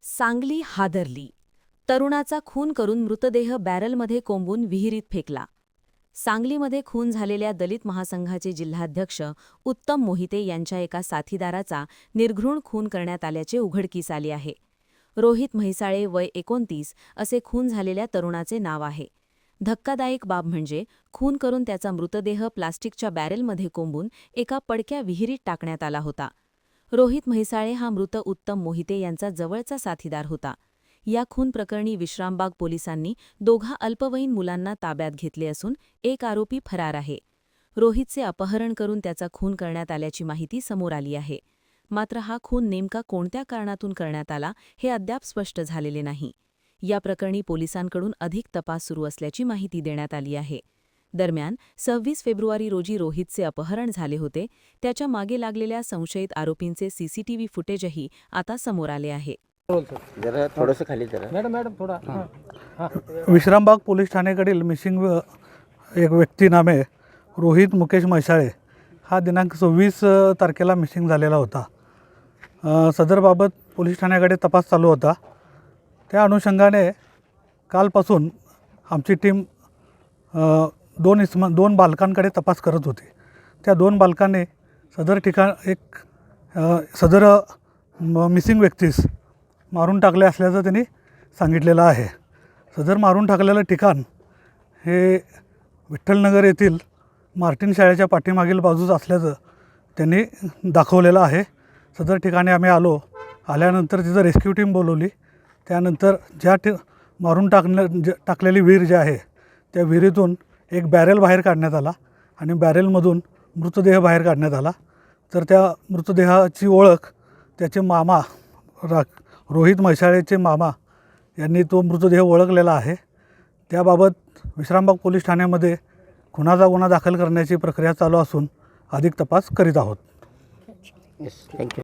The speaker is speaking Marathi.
सांगली हादरली. तरुणाचा खून करून मृतदेह बॅरलमध्ये कोंबून विहिरीत फेकला. सांगलीमध्ये खून झालेल्या दलित महासंघाचे जिल्हाध्यक्ष उत्तम मोहिते यांच्या एका साथीदाराचा निर्घृण खून करण्यात आल्याचे उघडकीस आले आहे. रोहित म्हैसाळे वय 29 असे खून झालेल्या तरुणाचे नाव आहे. धक्कादायक बाब म्हणजे खून करून त्याचा मृतदेह प्लास्टिकच्या बॅरेलमध्ये कोंबून एका पडक्या विहिरीत टाकण्यात आला होता. रोहित म्हैसाळे हा मृत उत्तम मोहिते यांचा जवळचा साथीदार होता. या खून प्रकरणी विश्रामबाग पोलिसांनी दोघा अल्पवयीन मुलांना ताब्यात घेतले असून एक आरोपी फरार आहे. रोहितचे अपहरण करून त्याचा खून करण्यात आल्याची माहिती समोर आली आहे. मात्र हा खून नेमका कोणत्या कारणातून करण्यात आला हे अद्याप स्पष्ट झालेले नाही. या प्रकरणी पोलिसांकडून अधिक तपास सुरू असल्याची माहिती देण्यात आली आहे. दरम्यान 26 फेब्रुवारी रोजी रोहितचे अपहरण झाले होते. त्याच्या मागे लागलेल्या संशयित आरोपींचे सीसीटीव्ही फुटेजही आता समोर आले आहे. जरा थोडंसं खाली जरा मॅडम थोडा विश्रामबाग पोलीस ठाण्याकडील मिसिंग एक व्यक्ती नामे रोहित मुकेश म्हैसाळे हा दिनांक 26 तारखेला मिसिंग झालेला होता. सदरबाबत पोलीस ठाण्याकडे तपास चालू होता. त्या अनुषंगाने कालपासून आमची टीम दोन बालकांकडे तपास करत होती. त्या दोन बालकांनी सदर मिसिंग व्यक्तीस मारून टाकले असल्याचं त्यांनी सांगितलेलं आहे. सदर मारून टाकलेलं ठिकाण हे विठ्ठलनगर येथील मार्टिन शाळेच्या पाठीमागील बाजूस असल्याचं त्यांनी दाखवलेलं आहे. सदर ठिकाणी आम्ही आल्यानंतर तिथं रेस्क्यू टीम बोलवली. त्यानंतर मारून टाकलेली विहीर जी आहे त्या विहिरीतून एक बॅरेल बाहेर काढण्यात आला आणि बॅरेलमधून मृतदेह बाहेर काढण्यात आला. तर त्या मृतदेहाची ओळख त्याचे मामा रोहित म्हैसाळेचे मामा यांनी तो मृतदेह ओळखलेला आहे. त्याबाबत विश्रामबाग पोलीस ठाण्यामध्ये खुनाचा गुन्हा दाखल करण्याची प्रक्रिया चालू असून अधिक तपास करीत आहोत. थँक्यू.